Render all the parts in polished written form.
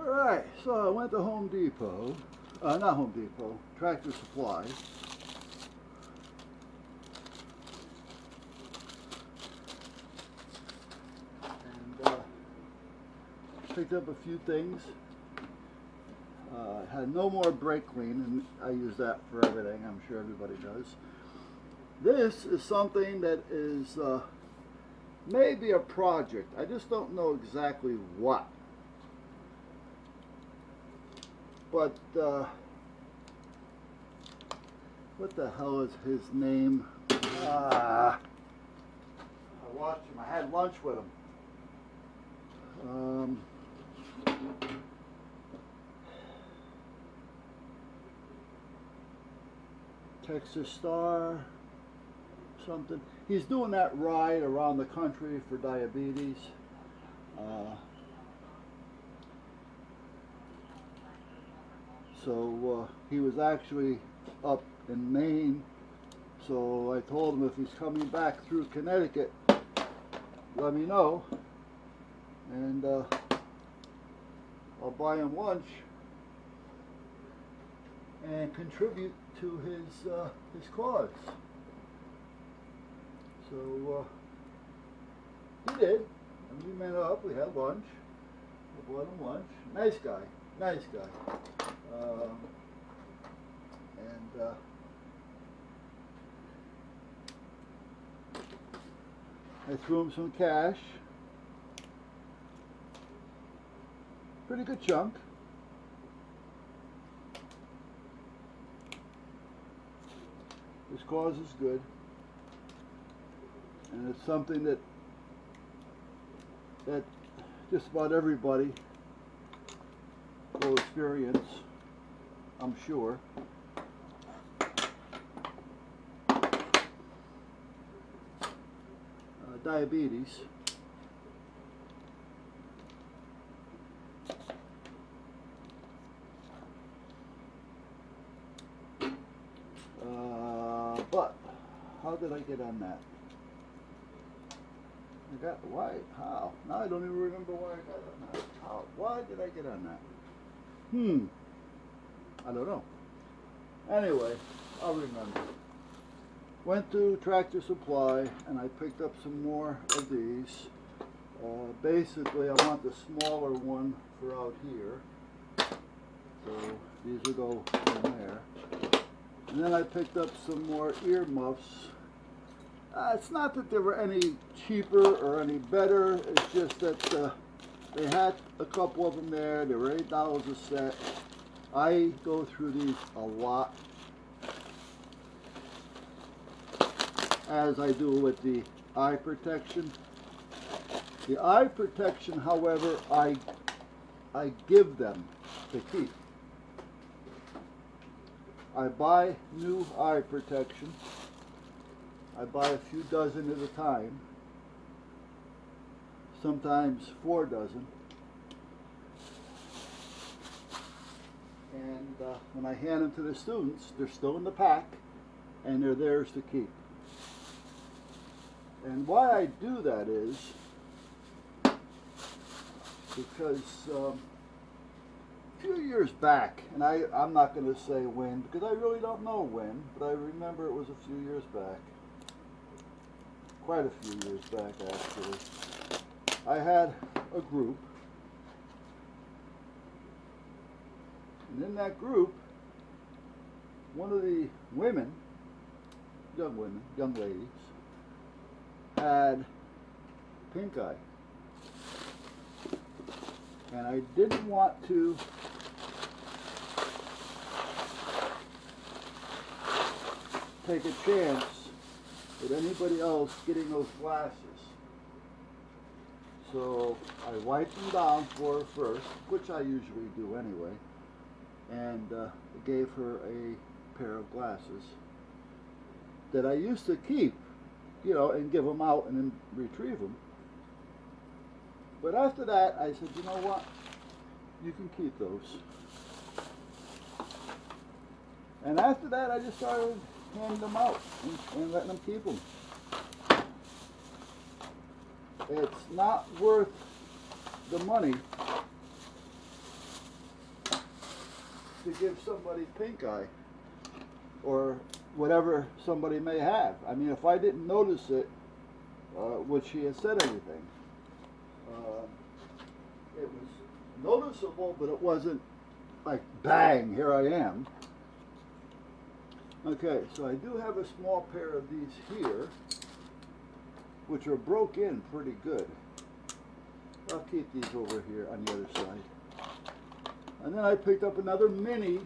Alright, so I went to Home Depot, not Home Depot, Tractor Supply. And picked up a few things. Had no more brake clean, and I use that for everything, I'm sure everybody does. This is something that is maybe a project. I just don't know exactly what. But what the hell is his name? I watched him. I had lunch with him. Texas Star, something. He's doing that ride around the country for diabetes. So he was actually up in Maine. So I told him if he's coming back through Connecticut, let me know, and I'll buy him lunch and contribute to his cause. So he did, and we met up. We had lunch. I bought him lunch. Nice guy, nice guy. I threw him some cash. Pretty good chunk. His cause is good, and it's something that just about everybody will experience, I'm sure. Diabetes. But how did I get on that? How? Now I don't even remember why I got on that. How? Why did I get on that? I don't know. Anyway, I'll remember. Went to Tractor Supply and I picked up some more of these. Basically, I want the smaller one for out here. So these will go in there. And then I picked up some more earmuffs. It's not that they were any cheaper or any better. It's just that they had a couple of them there. They were $8 a set. I go through these a lot, as I do with the eye protection. The eye protection, however, I give them to keep. I buy new eye protection. I buy a few dozen at a time, sometimes 4 dozen. And when I hand them to the students, they're still in the pack and they're theirs to keep. And why I do that is because a few years back, and I'm not going to say when, because I really don't know when, but I remember it was a few years back, quite a few years back actually. I had a group, and in that group, one of the women, young ladies, had pink eye. And I didn't want to take a chance with anybody else getting those glasses. So I wiped them down for her first, which I usually do anyway, and gave her a pair of glasses that I used to keep, and give them out and then retrieve them. But after that, I said, you know what? You can keep those. And after that, I just started handing them out and letting them keep them. It's not worth the money to give somebody pink eye or whatever somebody may have. I mean, if I didn't notice it, would she have said anything? It was noticeable, but it wasn't like, bang, here I am. Okay, so I do have a small pair of these here, which are broke in pretty good. I'll keep these over here on the other side. And then I picked up another mini.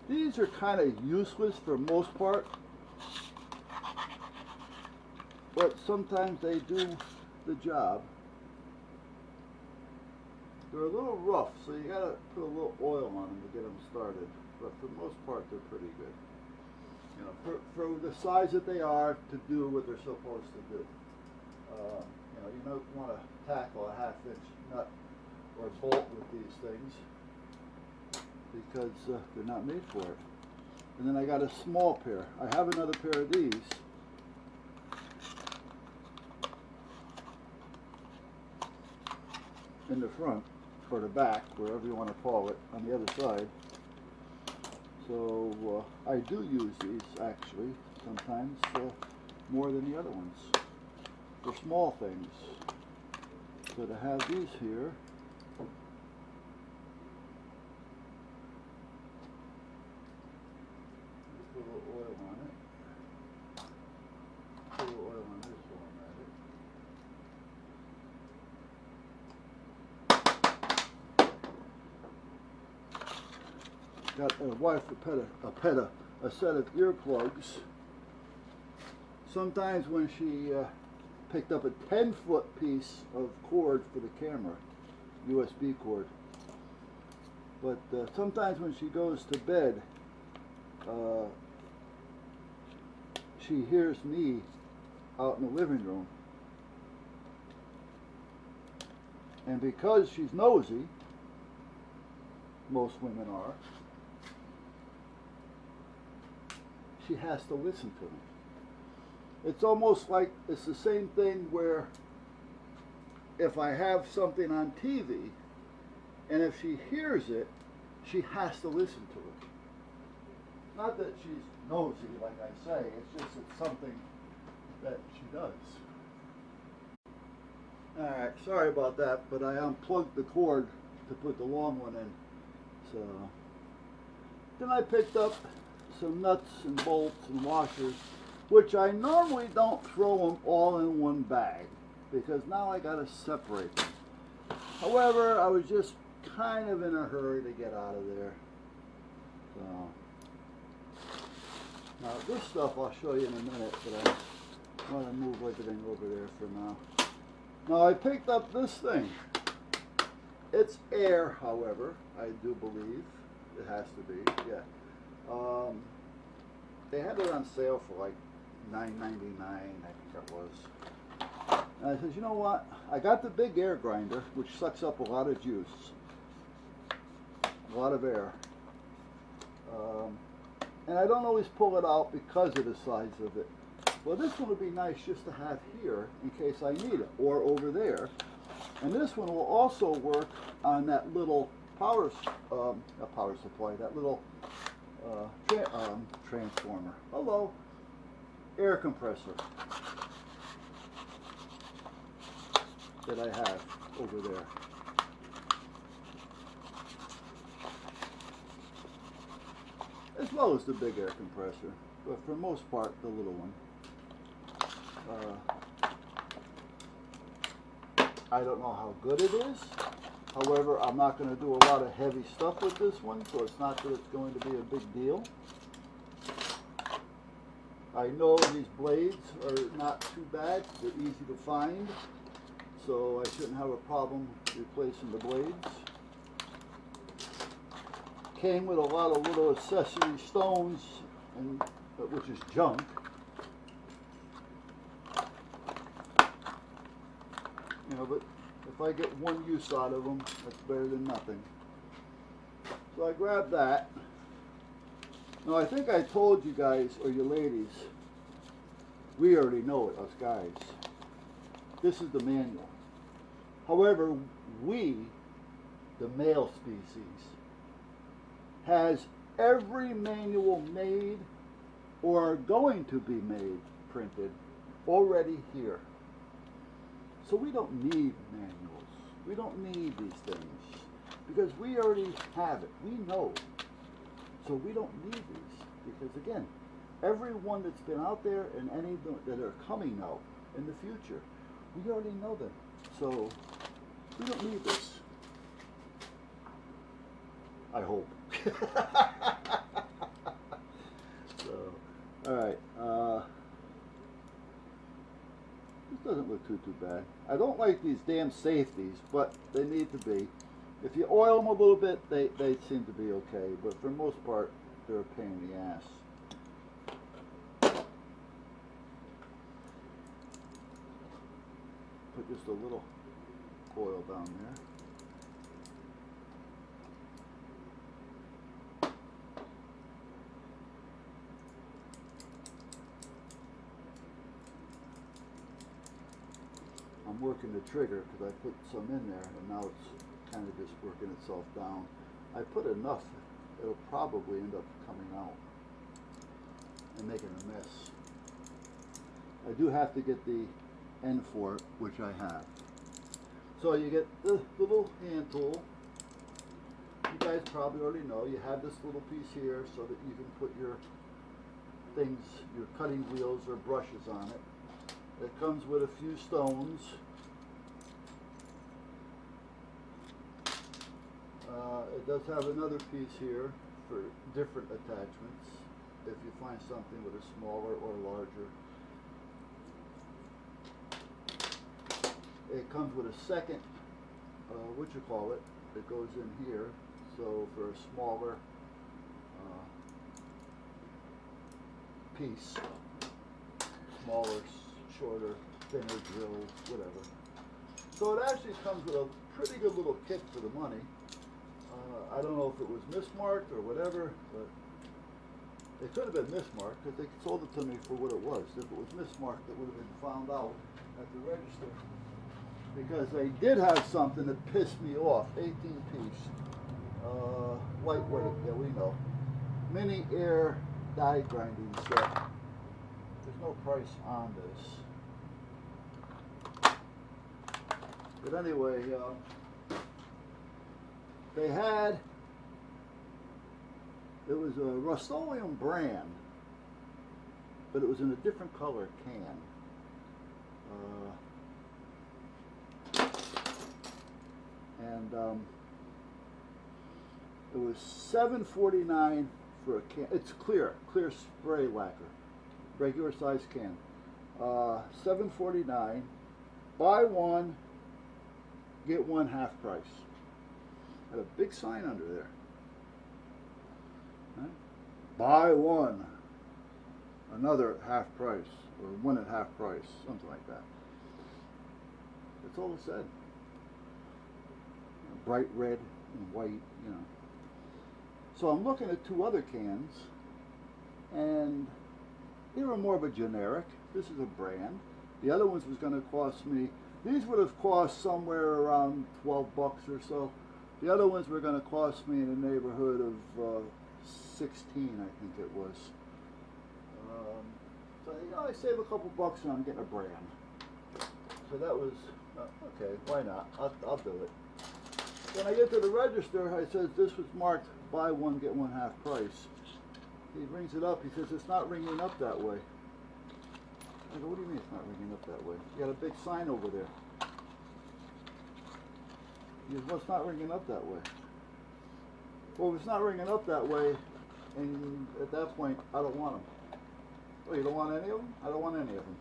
These are kind of useless for most part, but sometimes they do the job. They're a little rough, so you gotta put a little oil on them to get them started. But for the most part, they're pretty good. You know, for the size that they are, to do what they're supposed to do. You know, you don't want to tackle a 1/2-inch nut or bolt with these things because they're not made for it. And then I got a small pair. I have another pair of these. In the front, or the back, wherever you want to call it, on the other side. So I do use these actually sometimes more than the other ones for small things. So to have these here, put a little oil on it. Put a little oil on this one, got a wife a set of earplugs. Sometimes when she picked up a 10-foot piece of cord for the camera, USB cord. But sometimes when she goes to bed, she hears me out in the living room. And because she's nosy, most women are, she has to listen to me. It's almost like it's the same thing where if I have something on TV and if she hears it, she has to listen to it. Not that she's nosy, like I say, it's just it's something that she does. Alright, sorry about that, but I unplugged the cord to put the long one in. So then I picked up some nuts and bolts and washers, which I normally don't throw them all in one bag because now I gotta separate them. However, I was just kind of in a hurry to get out of there. So now this stuff I'll show you in a minute, but I want to move everything over there for now. Now I picked up this thing. It's air, however, I do believe. It has to be, yeah. They had it on sale for like $9.99, I think that was. And I said, you know what? I got the big air grinder, which sucks up a lot of juice, a lot of air. And I don't always pull it out because of the size of it. Well, this one would be nice just to have here in case I need it, or over there. And this one will also work on that little power supply, that little transformer. Hello, air compressor that I have over there. As well as the big air compressor, but for most part the little one. I don't know how good it is. However, I'm not going to do a lot of heavy stuff with this one, so it's not that it's going to be a big deal. I know these blades are not too bad. They're easy to find, so I shouldn't have a problem replacing the blades. Came with a lot of little accessory stones, and which is junk. You know, but if I get one use out of them, that's better than nothing. So I grabbed that. Now I think I told you guys, or you ladies, we already know it, us guys. This is the manual. However, we the male species, has every manual made or going to be made, printed, already here. So we don't need manuals. We don't need these things because we already have it. We know. So we don't need these because, again, every one that's been out there and any that are coming out in the future, we already know them. So we don't need this. I hope. So, all right. This doesn't look too bad. I don't like these damn safeties, but they need to be. If you oil them a little bit, they seem to be okay. But for the most part, they're a pain in the ass. Put just a little oil down there. I'm working the trigger because I put some in there and now it's kind of just working itself down. I put enough, it'll probably end up coming out and making a mess. I do have to get the end for it, which I have. So you get the little hand tool. You guys probably already know you have this little piece here so that you can put your things, your cutting wheels or brushes on it. It comes with a few stones. It does have another piece here for different attachments if you find something with a smaller or larger. It comes with a second, that goes in here. So for a smaller piece, smaller, shorter, thinner drill, whatever. So it actually comes with a pretty good little kit for the money. I don't know if it was mismarked or whatever, but it could have been mismarked because they sold it to me for what it was. If it was mismarked, it would have been found out at the register. Because they did have something that pissed me off. 18 piece. Lightweight, yeah, we know. Mini air die grinding set. There's no price on this. But anyway, they had, it was a Rust-Oleum brand, but it was in a different color can. It was $7.49 for a can. It's clear spray lacquer, regular size can. $7.49. Buy one, get one half price. Had a big sign under there. Right? Buy one, another half price, or one at half price, something like that. That's all it said. Bright red and white, you know. So I'm looking at two other cans, and they were more of a generic. This is a brand. The other ones was going to cost me, these would have cost somewhere around 12 bucks or so. The other ones were going to cost me in the neighborhood of 16, I think it was. So you know, I save a couple bucks and I'm getting a brand. So that was, okay, why not? I'll do it. When I get to the register, I says this was marked buy one, get one half price. He rings it up, he says it's not ringing up that way. I go, what do you mean it's not ringing up that way? You got a big sign over there. He goes, well, it's not ringing up that way. Well, if it's not ringing up that way, and at that point, I don't want them. Oh, you don't want any of them? I don't want any of them.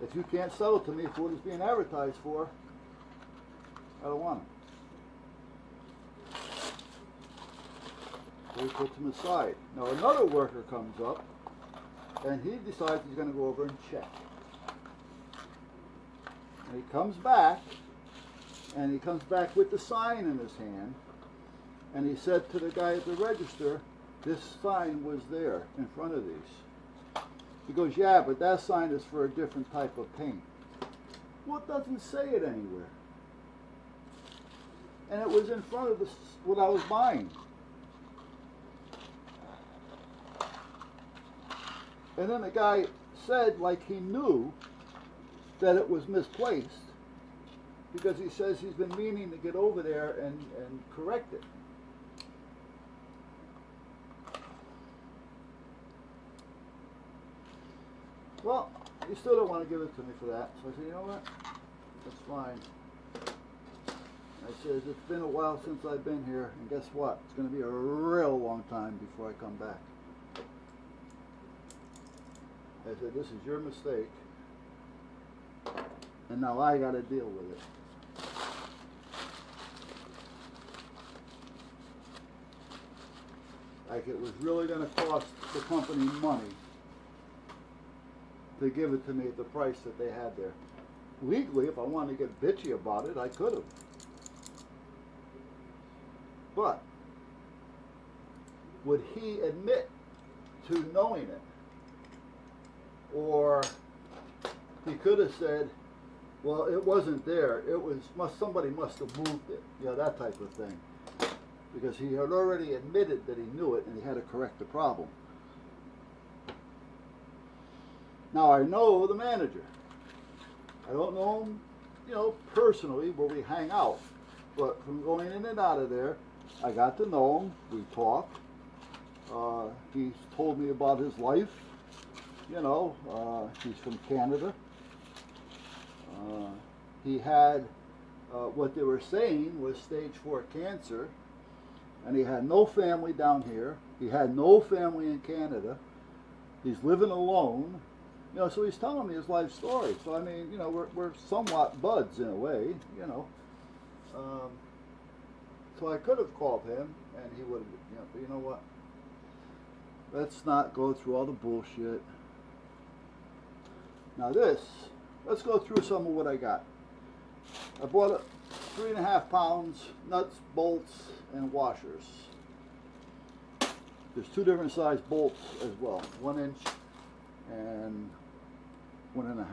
If you can't sell it to me for what it's being advertised for, I don't want them. So he puts them aside. Now another worker comes up, and he decides he's going to go over and check. And he comes back with the sign in his hand, and he said to the guy at the register, this sign was there in front of these. He goes, yeah, but that sign is for a different type of paint. Well, it doesn't say it anywhere. and it was in front of what I was buying. And then the guy said, like he knew that it was misplaced, because he says he's been meaning to get over there and correct it. Well, he still don't want to give it to me for that. So I said, you know what? That's fine. I says, it's been a while since I've been here, and guess what? It's going to be a real long time before I come back. I said, this is your mistake, and now I got to deal with it. Like it was really going to cost the company money to give it to me at the price that they had there. Legally, if I wanted to get bitchy about it, I could have. But would he admit to knowing it? Or he could have said, well, it wasn't there. It was somebody must have moved it. You know, that type of thing. Because he had already admitted that he knew it and he had to correct the problem. Now I know the manager. I don't know him, you know, personally where we hang out. But from going in and out of there, I got to know him. We talked. He's told me about his life. You know, he's from Canada. He had what they were saying was stage 4 cancer, and he had no family down here. He had no family in Canada. He's living alone. You know, so he's telling me his life story. So I mean, you know, we're somewhat buds in a way. You know, so I could have called him, and he would have. You know, but you know what? Let's not go through all the bullshit. Now let's go through some of what I got. I bought 3.5 pounds nuts, bolts, and washers. There's 2 different size bolts as well, 1 inch and 1.5.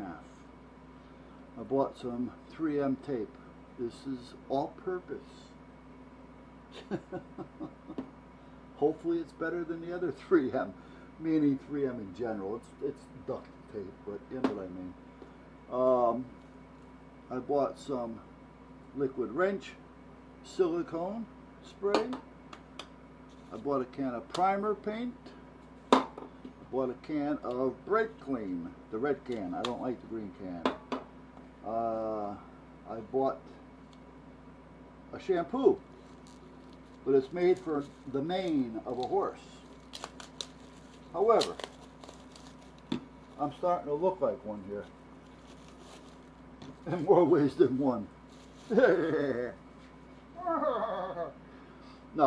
I bought some 3M tape. This is all purpose. Hopefully it's better than the other 3M, meaning 3M in general. It's duct tape, but you know what I mean. I bought some liquid wrench silicone spray. I bought a can of primer paint. I bought a can of Bright Clean, the red can. I don't like the green can. I bought a shampoo, but it's made for the mane of a horse. However, I'm starting to look like one here. In more ways than one. No,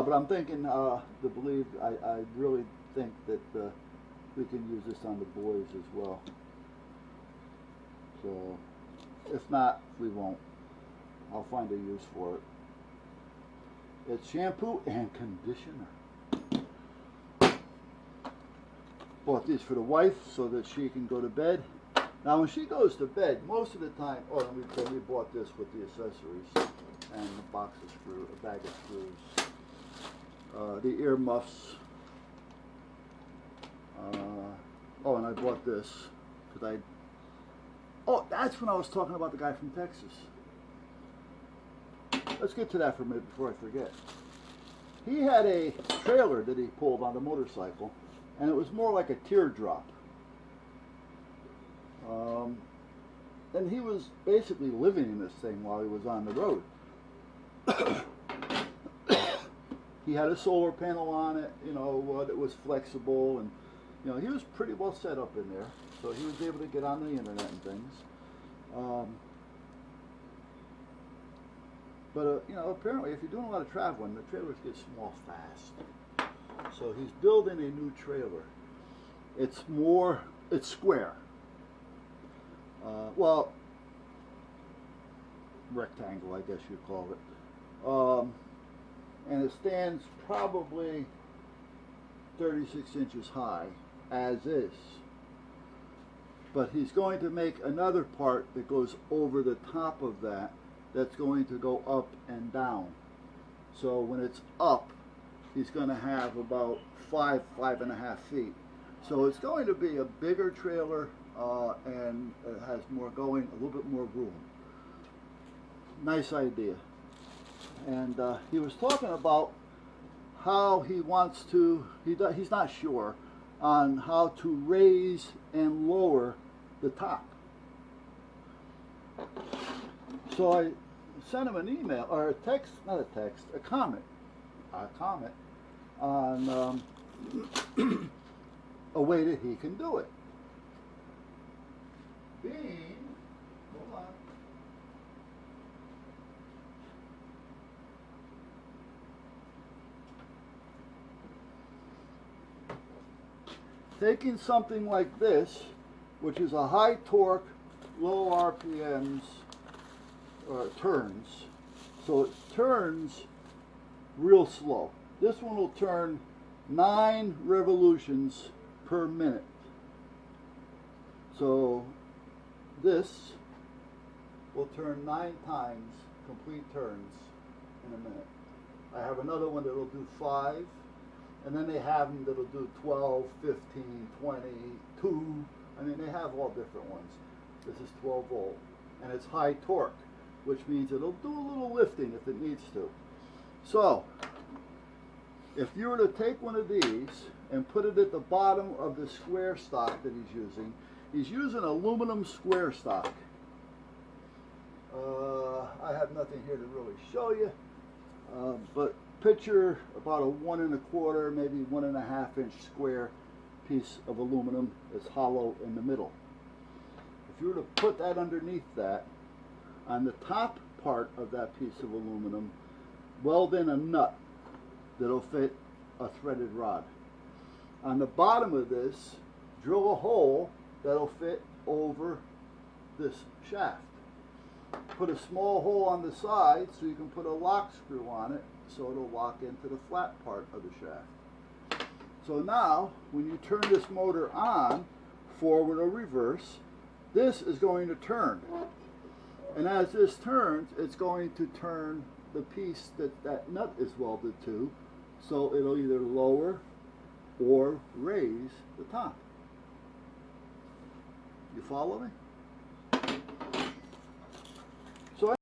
but I'm thinking to believe, I really think that we can use this on the boys as well. So, if not, we won't. I'll find a use for it. It's shampoo and conditioner. Bought these for the wife so that she can go to bed. Now when she goes to bed, most of the time, we bought this with the accessories and a box of screws, a bag of screws, the ear muffs. And I bought this because that's when I was talking about the guy from Texas. Let's get to that for a minute before I forget. He had a trailer that he pulled on the motorcycle, and it was more like a teardrop. And he was basically living in this thing while he was on the road. He had a solar panel on it, you know, that was flexible, and you know, he was pretty well set up in there, so he was able to get on the internet and things. You know, apparently if you're doing a lot of traveling, the trailers get small fast. So he's building a new trailer. It's square. Well, rectangle, I guess you'd call it. And it stands probably 36 inches high, as is. But he's going to make another part that goes over the top of that, that's going to go up and down. So when it's up, he's going to have about 5.5 feet. So it's going to be a bigger trailer and it has more going, a little bit more room. Nice idea. And he was talking about how he wants to, he's not sure on how to raise and lower the top. So I sent him an email, or a text, not a text, a comment on a way that he can do it. Being, hold on. Taking something like this, which is a high torque, low RPMs, turns. So it turns real slow. This one will turn 9 revolutions per minute. So this will turn 9 times complete turns in a minute. I have another one that'll do 5, and then they have them that'll do 12, 15, 20, 2. I mean, they have all different ones. This is 12 volt, and it's high torque, which means it'll do a little lifting if it needs to. So, if you were to take one of these and put it at the bottom of the square stock that he's using aluminum square stock. I have nothing here to really show you, but picture about a 1 1/4, maybe 1.5 inch square piece of aluminum that's hollow in the middle. If you were to put that underneath that, on the top part of that piece of aluminum, weld in a nut that'll fit a threaded rod. On the bottom of this, drill a hole that'll fit over this shaft. Put a small hole on the side so you can put a lock screw on it so it'll lock into the flat part of the shaft. So now, when you turn this motor on, forward or reverse, this is going to turn. And as this turns, it's going to turn the piece that nut is welded to, so it'll either lower or raise the top. You follow me?